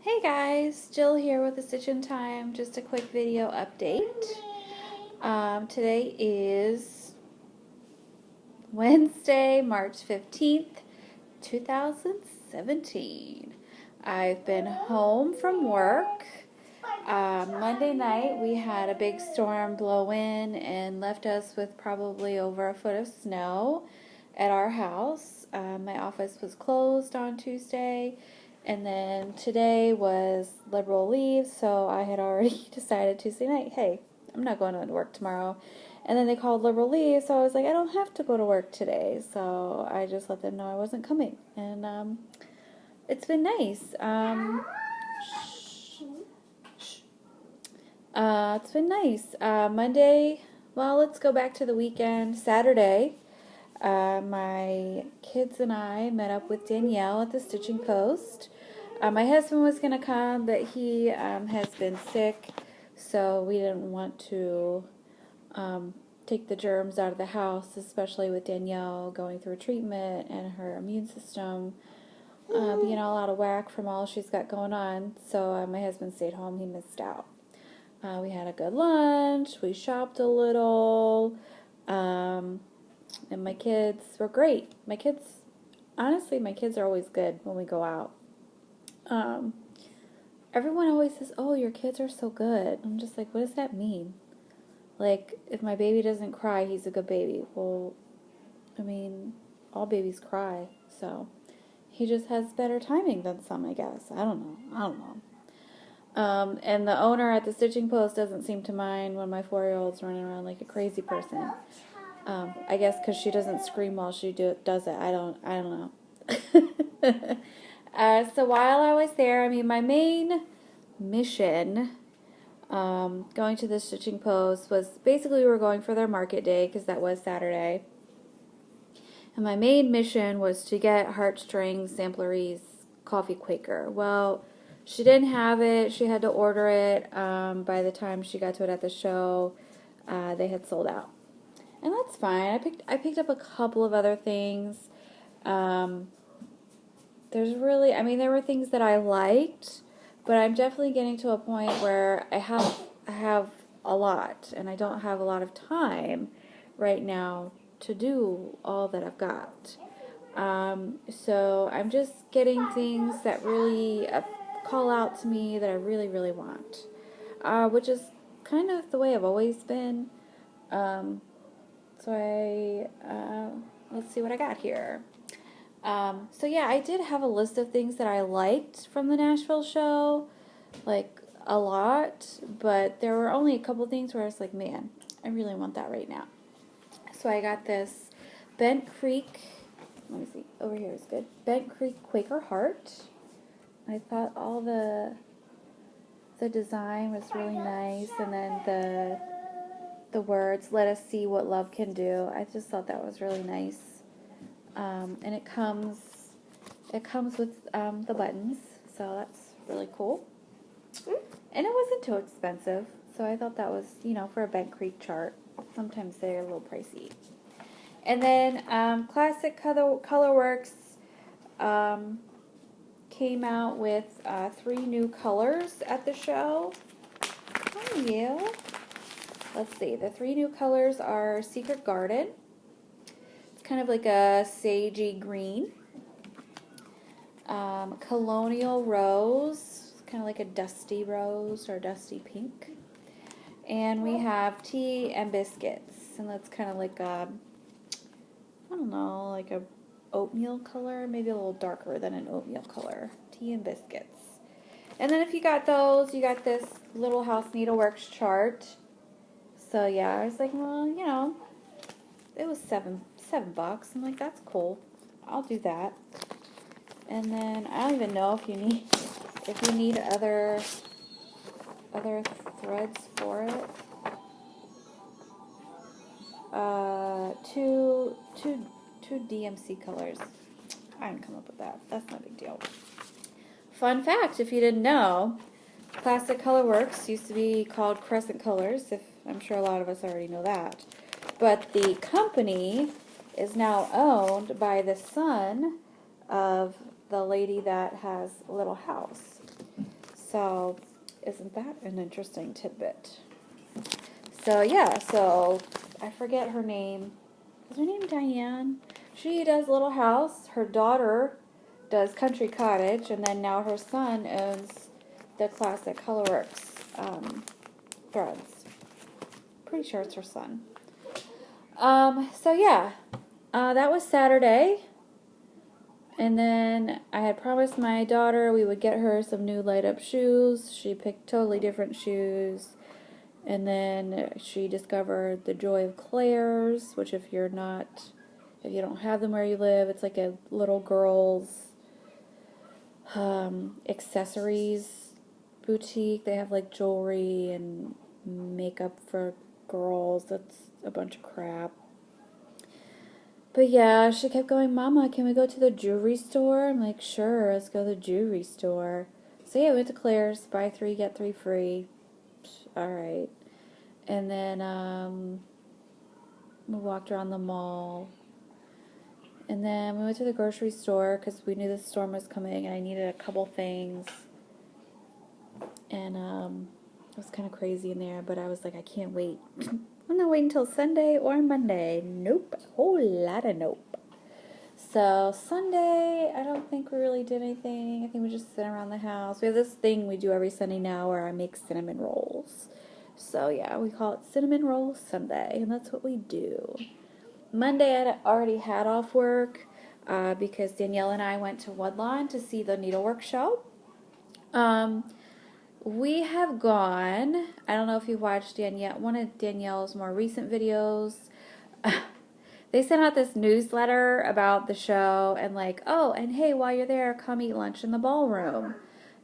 Hey guys, Jill here with the Stitch in Time. Just a quick video update. Today is Wednesday, March 15th, 2017. I've been home from work. Monday night we had a big storm blow in and left us with probably over a foot of snow at our house. My office was closed on Tuesday. And then today was liberal leave, so I had already decided Tuesday night, hey, I'm not going to work tomorrow. And then they called liberal leave, so I was like, I don't have to go to work today. So I just let them know I wasn't coming. And it's been nice. It's been nice. Monday, well, let's go back to the weekend. Saturday, my kids and I met up with Danielle at the Stitching Post. My husband was going to come, but he has been sick, so we didn't want to take the germs out of the house, especially with Danielle going through treatment and her immune system being all out of whack from all she's got going on. So my husband stayed home. He missed out. We had a good lunch. We shopped a little. And my kids were great. Honestly, my kids are always good when we go out. Everyone always says, oh, your kids are so good. I'm just like, what does that mean? Like, if my baby doesn't cry, he's a good baby. Well, I mean, all babies cry, so he just has better timing than some, I guess. I don't know. And the owner at the Stitching Post doesn't seem to mind when my 4-year-old's running around like a crazy person. I guess because she doesn't scream while she does it. I don't know. So while I was there, I mean, my main mission going to the Stitching Post was basically we were going for their market day because that was Saturday. And my main mission was to get Heartstrings Samplery's Coffee Quaker. Well, she didn't have it. She had to order it. By the time she got to it at the show, they had sold out. And that's fine. I picked up a couple of other things. There were things that I liked, but I'm definitely getting to a point where I have a lot, and I don't have a lot of time right now to do all that I've got. So I'm just getting things that really call out to me that I really, really want, which is kind of the way I've always been. Let's see what I got here. So yeah, I did have a list of things that I liked from the Nashville show, like a lot, but there were only a couple things where I was like, man, I really want that right now. So I got this Bent Creek, let me see, over here is good, Bent Creek Quaker Heart. I thought all the design was really nice, and then the words, let us see what love can do. I just thought that was really nice. And it comes with the buttons, so that's really cool. And it wasn't too expensive, so I thought that was, for a Bent Creek chart. Sometimes they're a little pricey. And then Classic Colorworks came out with 3 new colors at the show. Oh, yeah. Let's see. The 3 new colors are Secret Garden. It's kind of like a sagey green. Colonial Rose. It's kind of like a dusty rose or dusty pink. And we have Tea and Biscuits. And that's kind of like a, I don't know, like a oatmeal color. Maybe a little darker than an oatmeal color. Tea and Biscuits. And then if you got those, you got this Little House Needleworks chart. So yeah, I was like, well, it was $7. I'm like, that's cool. I'll do that. And then I don't even know if you need other threads for it. Two DMC colors. I didn't come up with that. That's not a big deal. Fun fact, if you didn't know, Classic Colorworks used to be called Crescent Colors. I'm sure a lot of us already know that. But the company is now owned by the son of the lady that has Little House. So, isn't that an interesting tidbit? So, yeah, so I forget her name. Is her name Diane? She does Little House. Her daughter does Country Cottage. And then now her son owns the classic Colorworks threads. Pretty sure it's her son. So, yeah, that was Saturday. And then I had promised my daughter we would get her some new light-up shoes. She picked totally different shoes. And then she discovered the Joy of Claire's, which if you don't have them where you live, it's like a little girl's accessories boutique. They have like jewelry and makeup for girls. That's a bunch of crap. But yeah, she kept going, Mama, can we go to the jewelry store? I'm like, sure, let's go to the jewelry store. So yeah, we went to Claire's, buy 3, get 3 free. Alright. And then we walked around the mall. And then we went to the grocery store because we knew the storm was coming and I needed a couple things. And it was kind of crazy in there, but I was like, I can't wait. I'm not waiting until Sunday or Monday. Nope. A whole lot of nope. So Sunday, I don't think we really did anything. I think we just sit around the house. We have this thing we do every Sunday now where I make cinnamon rolls. So yeah, we call it Cinnamon Roll Sunday, and that's what we do. Monday I already had off work because Danielle and I went to Woodlawn to see the needlework show. We have gone, I don't know if you've watched one of Danielle's more recent videos. They sent out this newsletter about the show and like, oh, and hey, while you're there, come eat lunch in the ballroom.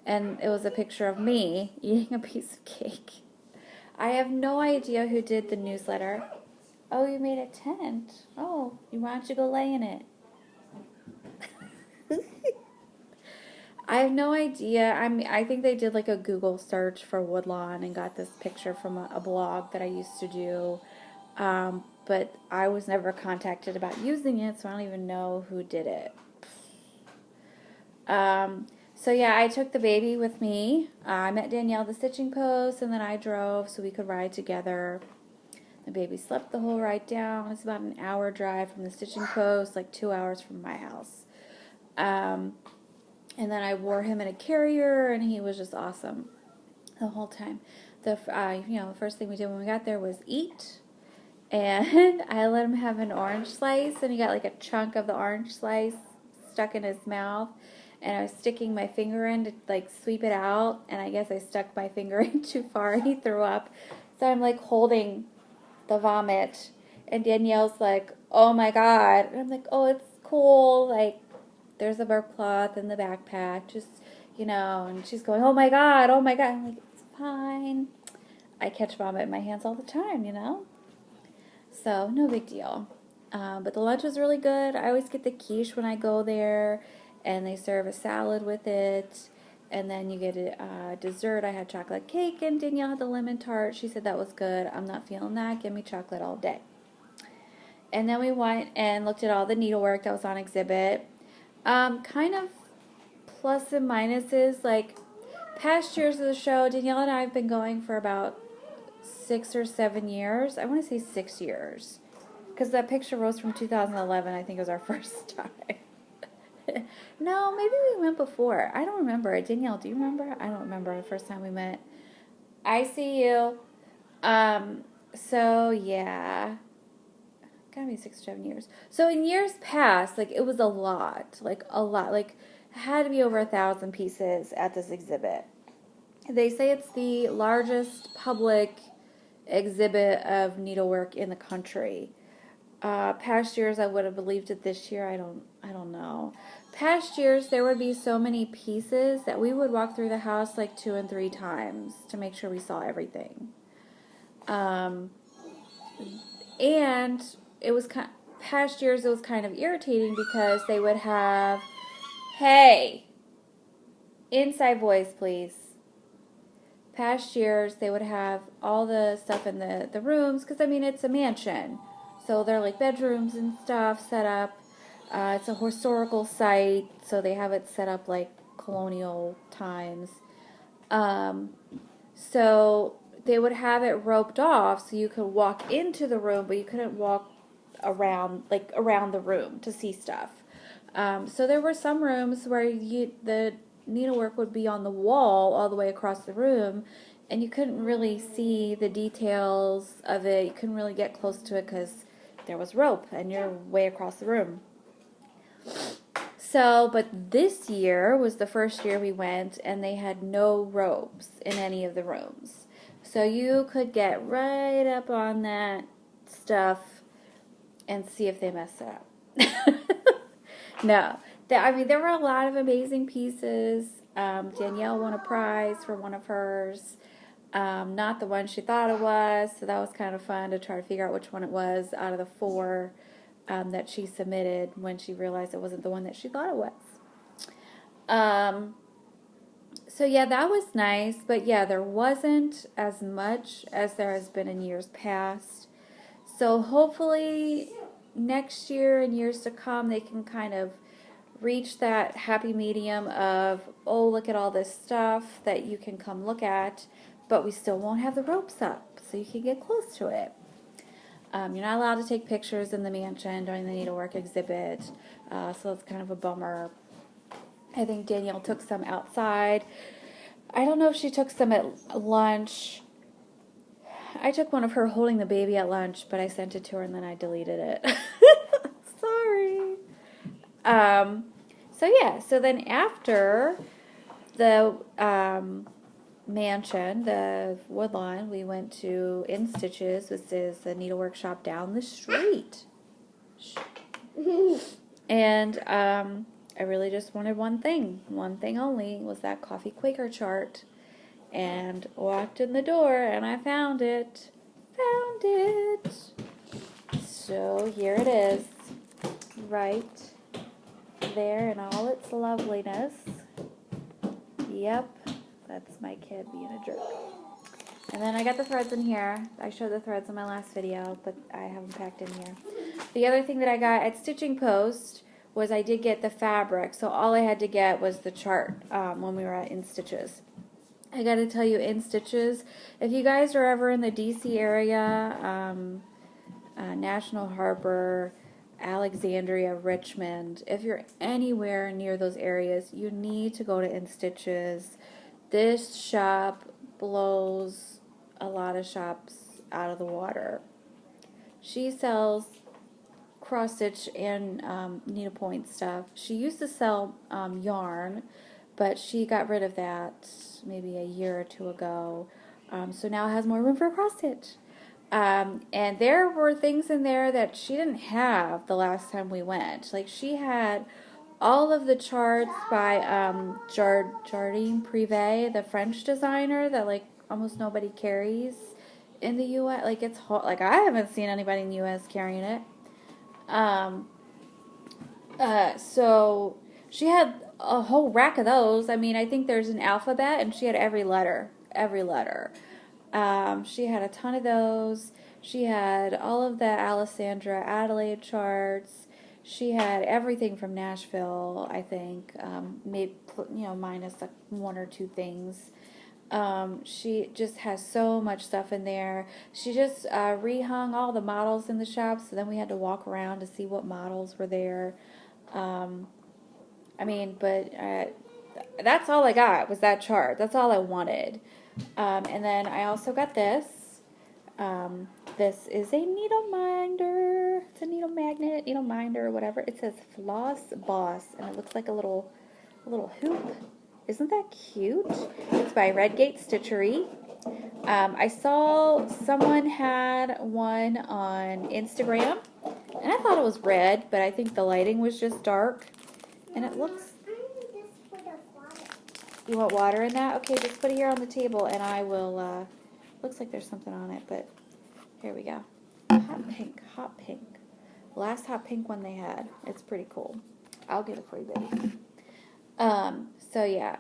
And it was a picture of me eating a piece of cake. I have no idea who did the newsletter. Oh, you made a tent. Oh, why don't you go lay in it? I have no idea. I think they did like a Google search for Woodlawn and got this picture from a blog that I used to do. But I was never contacted about using it, so I don't even know who did it. So yeah, I took the baby with me. I met Danielle at the stitching post, and then I drove so we could ride together. The baby slept the whole ride down. It's about an hour drive from the stitching post, like 2 hours from my house. And then I wore him in a carrier, and he was just awesome the whole time. The first thing we did when we got there was eat, and I let him have an orange slice, and he got like a chunk of the orange slice stuck in his mouth, and I was sticking my finger in to like sweep it out, and I guess I stuck my finger in too far, and he threw up. So I'm like holding the vomit, and Danielle's like, oh my God, and I'm like, oh, it's cool, like, there's a burp cloth in the backpack, just, and she's going, oh my God. I'm like, it's fine. I catch vomit in my hands all the time, So, no big deal. But the lunch was really good. I always get the quiche when I go there, and they serve a salad with it, and then you get a dessert. I had chocolate cake, and Danielle had the lemon tart. She said that was good. I'm not feeling that. Give me chocolate all day. And then we went and looked at all the needlework that was on exhibit. Kind of plus and minuses, like past years of the show, Danielle and I have been going for about 6 or 7 years. I want to say 6 years, because that picture was from 2011. I think it was our first time. No, maybe we went before. I don't remember. Danielle, do you remember? I don't remember the first time we met. I see you. So yeah. Gotta be 6 or 7 years. So in years past, like, it was a lot. Like, it had to be over 1,000 pieces at this exhibit. They say it's the largest public exhibit of needlework in the country. Past years, I would have believed it. This year, I don't know. Past years, there would be so many pieces that we would walk through the house like 2 and 3 times to make sure we saw everything. And it was past years, it was kind of irritating because they would have, hey, inside voice, please. Past years, they would have all the stuff in the rooms, because, it's a mansion. So they're like bedrooms and stuff set up. It's a historical site, so they have it set up like colonial times. So they would have it roped off so you could walk into the room, but you couldn't walk around the room to see stuff. So there were some rooms where the needlework would be on the wall all the way across the room, and you couldn't really see the details of it. You couldn't really get close to it because there was rope and you're way across the room. So, but this year was the first year we went, and they had no ropes in any of the rooms. So you could get right up on that stuff and see if they mess it up. No. There were a lot of amazing pieces. Danielle won a prize for one of hers. Not the one she thought it was, so that was kind of fun to try to figure out which one it was out of the 4 that she submitted when she realized it wasn't the one that she thought it was. So yeah, that was nice, but yeah, there wasn't as much as there has been in years past. So hopefully next year and years to come, they can kind of reach that happy medium of, oh, look at all this stuff that you can come look at, but we still won't have the ropes up, so you can get close to it. You're not allowed to take pictures in the mansion during the needlework exhibit, so it's kind of a bummer. I think Danielle took some outside. I don't know if she took some at lunch. I took one of her holding the baby at lunch, but I sent it to her and then I deleted it. Sorry. So then after the mansion, the Woodlawn, we went to In Stitches, which is the needlework shop down the street. And I really just wanted one thing only, was that coffee Quaker chart. And walked in the door and I found it. So here it is, right there in all its loveliness. Yep, that's my kid being a jerk. And then I got the threads in here. I showed the threads in my last video, but I have them packed in here. The other thing that I got at Stitching Post was I did get the fabric, so all I had to get was the chart when we were at In Stitches. I gotta tell you, In Stitches, if you guys are ever in the DC area, National Harbor, Alexandria, Richmond, if you're anywhere near those areas, you need to go to In Stitches. This shop blows a lot of shops out of the water. She sells cross stitch and needlepoint stuff. She used to sell yarn, but she got rid of that maybe a year or 2 ago. So now it has more room for cross stitch. And there were things in there that she didn't have the last time we went. Like, she had all of the charts by Jardine Privé, the French designer that like almost nobody carries in the U.S. Like, it's like I haven't seen anybody in the U.S. carrying it. So she had a whole rack of those. I mean, I think there's an alphabet, and she had every letter. She had a ton of those. She had all of the Alessandra Adelaide charts. She had everything from Nashville, I think, maybe, minus like 1 or 2 things. She just has so much stuff in there. She just rehung all the models in the shop, so then we had to walk around to see what models were there. That's all I got was that chart. That's all I wanted. And then I also got this. This is a needle minder. It's a needle magnet, needle minder, whatever. It says Floss Boss, and it looks like a little hoop. Isn't that cute? It's by Redgate Stitchery. I saw someone had one on Instagram, and I thought it was red, but I think the lighting was just dark. And it looks... You want water in that? Okay, just put it here on the table, and I will... looks like there's something on it, but here we go. Hot pink. Last hot pink one they had. It's pretty cool. I'll get it for you, baby. So yeah.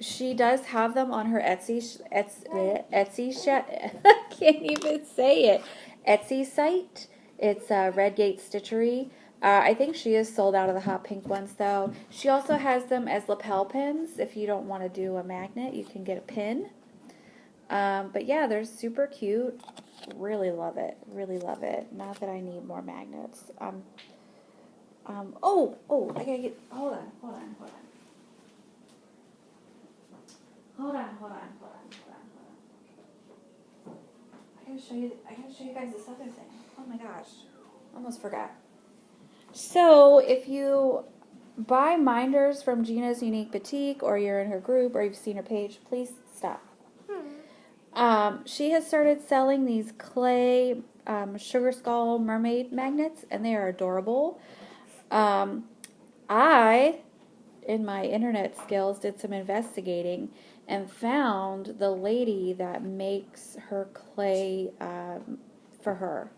She does have them on her Etsy I can't even say it. Etsy site. It's Redgate Stitchery. I think she is sold out of the hot pink ones, though. She also has them as lapel pins. If you don't want to do a magnet, you can get a pin. But yeah, they're super cute. Really love it. Really love it. Not that I need more magnets. I gotta get, hold on. I gotta show you guys this other thing. Oh my gosh. Almost forgot. So, if you buy minders from Gina's Unique Boutique, or you're in her group, or you've seen her page, please stop. She has started selling these clay sugar skull mermaid magnets, and they are adorable. I, in my internet skills, did some investigating and found the lady that makes her clay for her.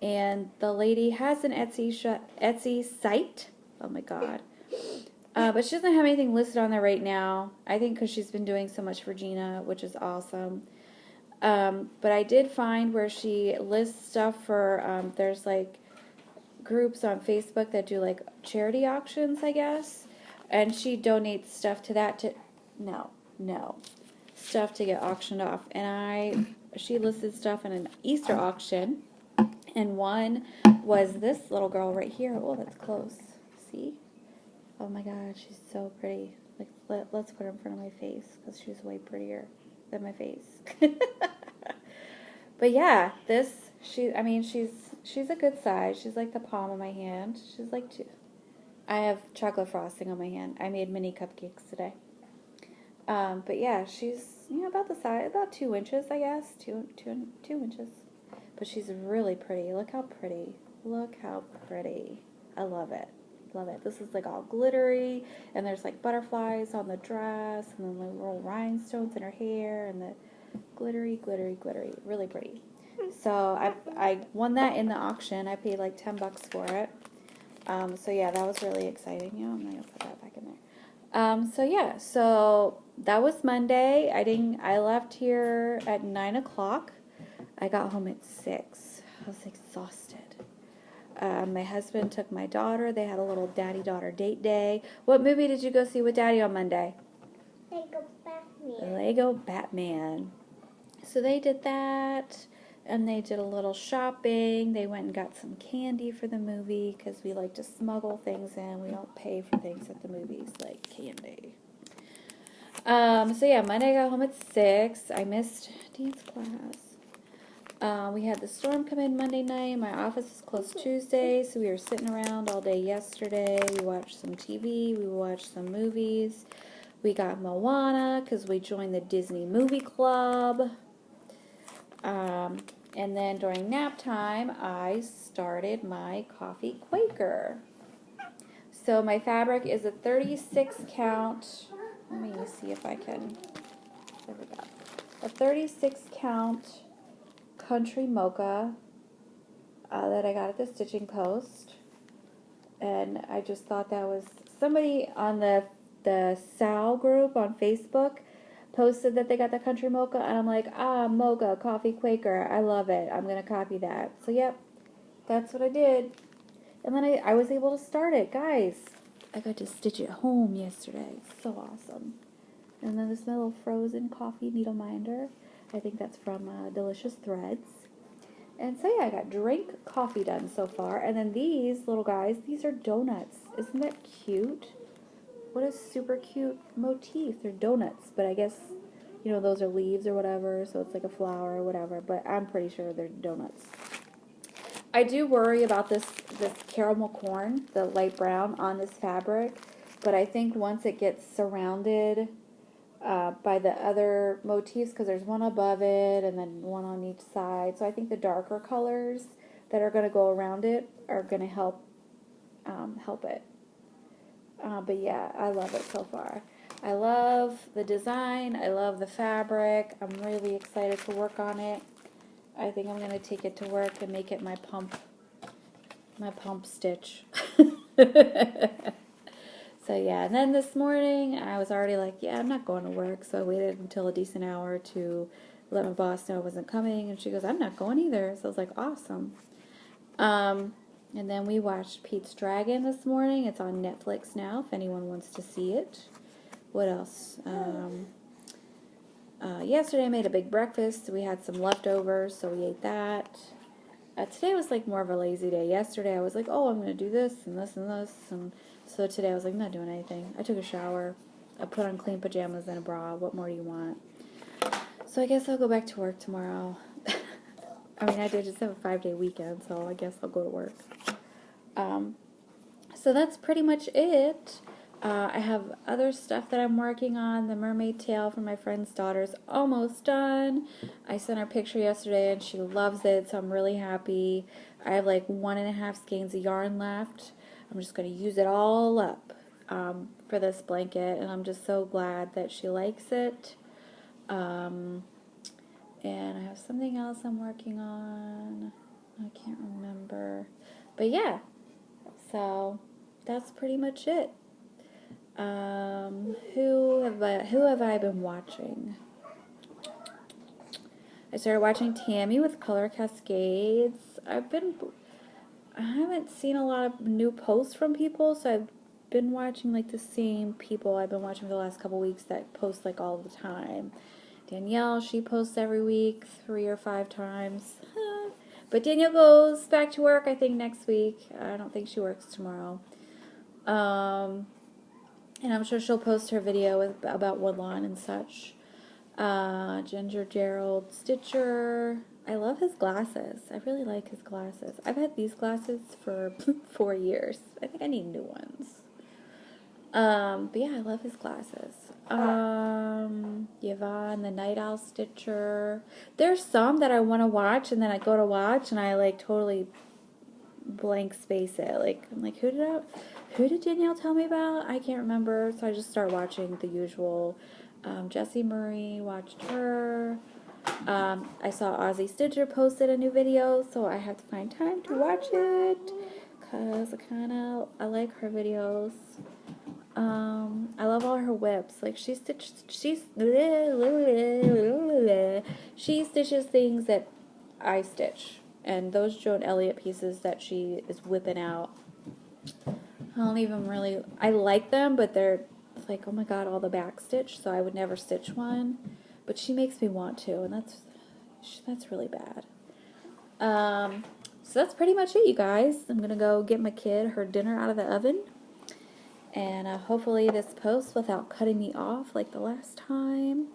And the lady has an Etsy site. Oh my god. But she doesn't have anything listed on there right now. I think because she's been doing so much for Gina, which is awesome. But I did find where she lists stuff for, there's like groups on Facebook that do like charity auctions, I guess. And she donates stuff to that stuff to get auctioned off. And she listed stuff in an Easter auction. And one was this little girl right here. Oh, that's close. See? Oh my god, she's so pretty. Like, let's put her in front of my face because she's way prettier than my face. But yeah, she's a good size. She's like the palm of my hand. She's like two. I have chocolate frosting on my hand. I made mini cupcakes today. But yeah, she's about the size, about 2 inches, I guess. 2 inches. But she's really pretty. Look how pretty. I love it. This is like all glittery, and there's like butterflies on the dress, and then like little rhinestones in her hair, and the glittery. Really pretty. So I won that in the auction. I paid like $10 for it. So yeah, that was really exciting. I'm not gonna put that back in there. So that was Monday. I left here at 9 o'clock. I got home at 6. I was exhausted. My husband took my daughter. They had a little daddy-daughter date day. What movie did you go see with Daddy on Monday? Lego Batman. So they did that, and they did a little shopping. They went and got some candy for the movie because we like to smuggle things in. We don't pay for things at the movies like candy. So yeah, Monday I got home at 6. I missed dance class. We had the storm come in Monday night. My office was closed Tuesday, so we were sitting around all day yesterday. We watched some TV. We watched some movies. We got Moana because we joined the Disney Movie Club. And then during nap time, I started my coffee Quaker. So my fabric is a 36 count. Let me see if I can. There we go. A 36 count country mocha that I got at the Stitching Post, and I just thought that was somebody on the Sal group on Facebook posted that they got the country mocha, and I'm like, mocha coffee Quaker, I love it, I'm gonna copy that. So yep, that's what I did, and then I was able to start it, guys. I got to stitch it home yesterday. So awesome. And then this little frozen coffee needle minder. I think that's from Delicious Threads. And so yeah, I got drink coffee done so far. And then these little guys, these are donuts. Isn't that cute? What a super cute motif. They're donuts, but I guess, those are leaves or whatever, so it's like a flower or whatever, but I'm pretty sure they're donuts. I do worry about this caramel corn, the light brown, on this fabric, but I think once it gets surrounded by the other motifs, because there's one above it and then one on each side, so I think the darker colors that are going to go around it are going to help it. But yeah, I love it so far. I love the design. I love the fabric. I'm really excited to work on it. I think I'm going to take it to work and make it my pump stitch. So yeah, and then this morning I was already like, yeah, I'm not going to work. So I waited until a decent hour to let my boss know I wasn't coming, and she goes, I'm not going either. So I was like, awesome. And then we watched Pete's Dragon this morning. It's on Netflix now if anyone wants to see it. What else? Yesterday I made a big breakfast. We had some leftovers, so we ate that. Today was like more of a lazy day. Yesterday I was like, oh, I'm going to do this and this and this. And so today I was like, I'm not doing anything. I took a shower. I put on clean pajamas and a bra. What more do you want? So I guess I'll go back to work tomorrow. I mean, I did just have a 5-day weekend, so I guess I'll go to work. So that's pretty much it. I have other stuff that I'm working on. The mermaid tail for my friend's daughter is almost done. I sent her a picture yesterday and she loves it, so I'm really happy. I have like 1.5 skeins of yarn left. I'm just going to use it all up for this blanket, and I'm just so glad that she likes it. And I have something else I'm working on. I can't remember. But yeah, so that's pretty much it. Who have I been watching? I started watching Tammy with Color Cascades. I haven't seen a lot of new posts from people, so I've been watching like the same people I've been watching for the last couple weeks that post like all the time. Danielle, she posts every week 3 or 5 times. But Danielle goes back to work, I think, next week. I don't think she works tomorrow. And I'm sure she'll post her video about Woodlawn and such. Ginger Gerald Stitcher. I love his glasses. I really like his glasses. I've had these glasses for 4 years. I think I need new ones. But yeah, I love his glasses. Yvonne, the Night Owl Stitcher. There's some that I want to watch, and then I go to watch, and I like totally blank space it. Like, I'm like, who did Danielle tell me about? I can't remember. So I just start watching the usual. Jessie Murray, watched her. I saw Ozzy Stitcher posted a new video, so I have to find time to watch it because I like her videos. I love all her whips. Like she stitches things that I stitch, and those Joan Elliott pieces that she is whipping out, I like them, but they're like, oh my god, all the back stitch, so I would never stitch one, but she makes me want to, and that's really bad. So that's pretty much it, you guys. I'm gonna go get my kid her dinner out of the oven, and hopefully this posts without cutting me off like the last time.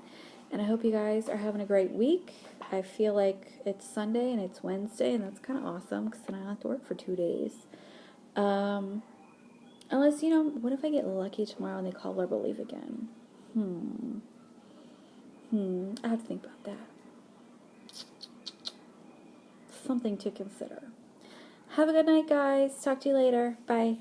And I hope you guys are having a great week. I feel like it's Sunday and it's Wednesday, and that's kind of awesome because then I don't have to work for 2 days. Unless, what if I get lucky tomorrow and they call Liberal Leave again? I have to think about that. Something to consider. Have a good night, guys. Talk to you later. Bye.